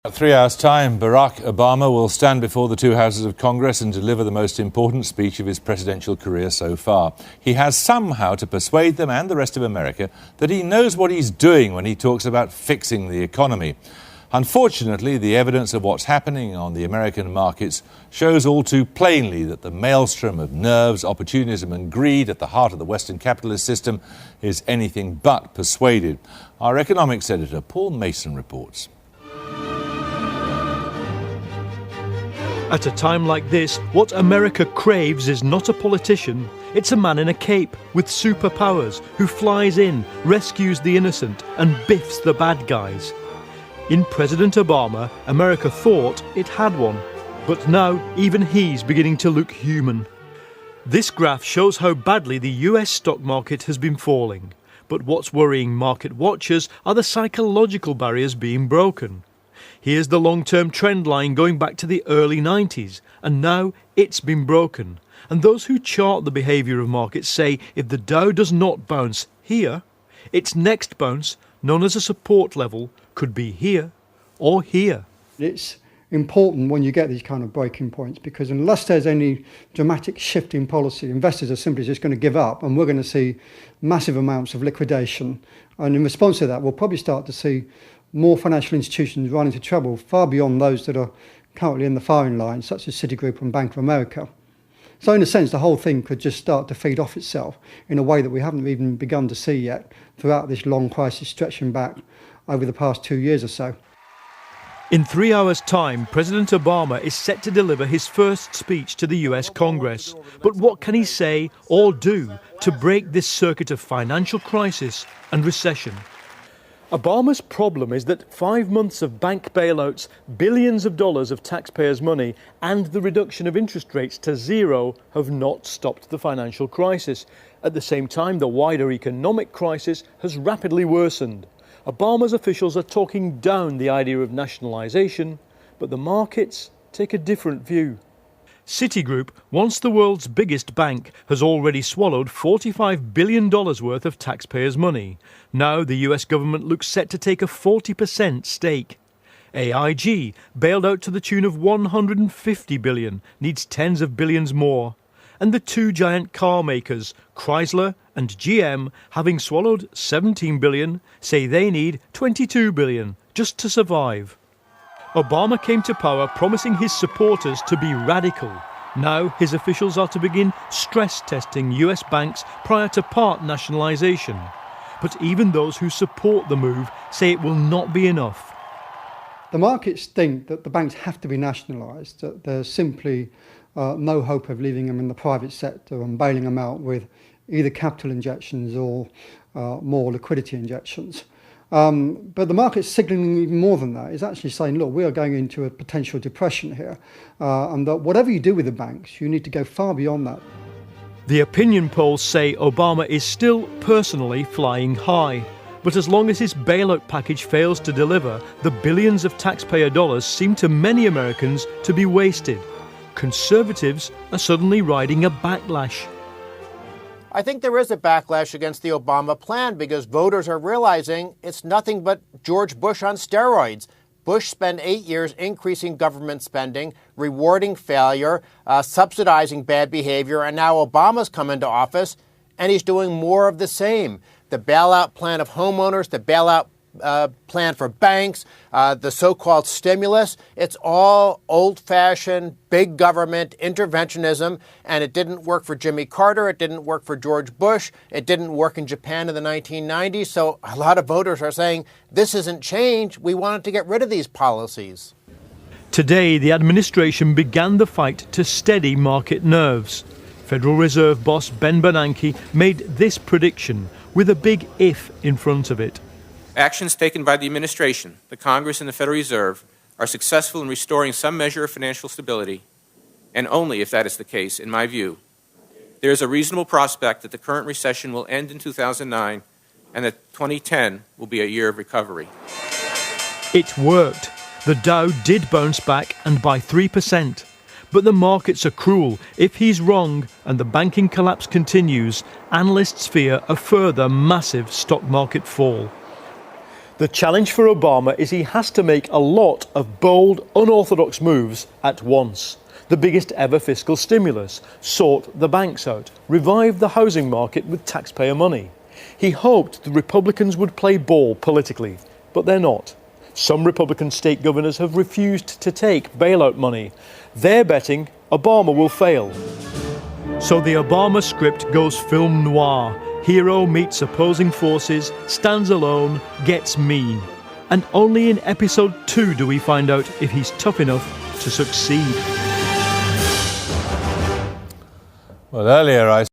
At 3 hours' time, Barack Obama will stand before the two houses of Congress and deliver the most important speech of his presidential career so far. He has somehow to persuade them and the rest of America that he knows what he's doing when he talks about fixing the economy. Unfortunately, the evidence of what's happening on the American markets shows all too plainly that the maelstrom of nerves, opportunism and greed at the heart of the Western capitalist system is anything but persuaded. Our economics editor, Paul Mason, reports. At a time like this, what America craves is not a politician. It's a man in a cape with superpowers who flies in, rescues the innocent and biffs the bad guys. In President Obama, America thought it had one. But now even he's beginning to look human. This graph shows how badly the US stock market has been falling. But what's worrying market watchers are the psychological barriers being broken. Here's the long-term trend line going back to the early 90s, and now it's been broken. And those who chart the behaviour of markets say if the Dow does not bounce here, its next bounce, known as a support level, could be here or here. It's important when you get these kind of breaking points, because unless there's any dramatic shift in policy, investors are simply just going to give up, and we're going to see massive amounts of liquidation. And in response to that, we'll probably start to see more financial institutions run into trouble far beyond those that are currently in the firing line, such as Citigroup and Bank of America. So in a sense, the whole thing could just start to feed off itself in a way that we haven't even begun to see yet throughout this long crisis stretching back over the past 2 years or so. In 3 hours' time, President Obama is set to deliver his first speech to the US Congress. But what can he say or do to break this circuit of financial crisis and recession? Obama's problem is that 5 months of bank bailouts, billions of dollars of taxpayers' money and the reduction of interest rates to zero have not stopped the financial crisis. At the same time, the wider economic crisis has rapidly worsened. Obama's officials are talking down the idea of nationalisation, but the markets take a different view. Citigroup, once the world's biggest bank, has already swallowed $45 billion worth of taxpayers' money. Now the US government looks set to take a 40% stake. AIG, bailed out to the tune of $150 billion, needs tens of billions more. And the two giant car makers, Chrysler and GM, having swallowed $17 billion, say they need $22 billion just to survive. Obama came to power promising his supporters to be radical. Now his officials are to begin stress testing US banks prior to part nationalisation. But even those who support the move say it will not be enough. The markets think that the banks have to be nationalised, that there's simply no hope of leaving them in the private sector and bailing them out with either capital injections or more liquidity injections. But the market's signalling even more than that. It's actually saying, look, we are going into a potential depression here, and that whatever you do with the banks, you need to go far beyond that. The opinion polls say Obama is still personally flying high. But as long as his bailout package fails to deliver, the billions of taxpayer dollars seem to many Americans to be wasted. Conservatives are suddenly riding a backlash. I think there is a backlash against the Obama plan because voters are realizing it's nothing but George Bush on steroids. Bush spent 8 years increasing government spending, rewarding failure, subsidizing bad behavior, and now Obama's come into office and he's doing more of the same. The bailout plan of homeowners, the bailout plan for banks, the so-called stimulus, it's all old-fashioned, big government interventionism, and it didn't work for Jimmy Carter, it didn't work for George Bush, it didn't work in Japan in the 1990s, so a lot of voters are saying, this isn't change, we wanted to get rid of these policies. Today, the administration began the fight to steady market nerves. Federal Reserve boss Ben Bernanke made this prediction with a big if in front of it. Actions taken by the administration, the Congress and the Federal Reserve are successful in restoring some measure of financial stability, and only if that is the case, in my view, there is a reasonable prospect that the current recession will end in 2009 and that 2010 will be a year of recovery. It worked. The Dow did bounce back, and by 3%. But the markets are cruel. If he's wrong and the banking collapse continues, analysts fear a further massive stock market fall. The challenge for Obama is he has to make a lot of bold, unorthodox moves at once. The biggest ever fiscal stimulus, sort the banks out, revive the housing market with taxpayer money. He hoped the Republicans would play ball politically, but they're not. Some Republican state governors have refused to take bailout money. They're betting Obama will fail. So the Obama script goes film noir. Hero meets opposing forces, stands alone, gets mean. And only in episode 2 do we find out if he's tough enough to succeed. Well, earlier I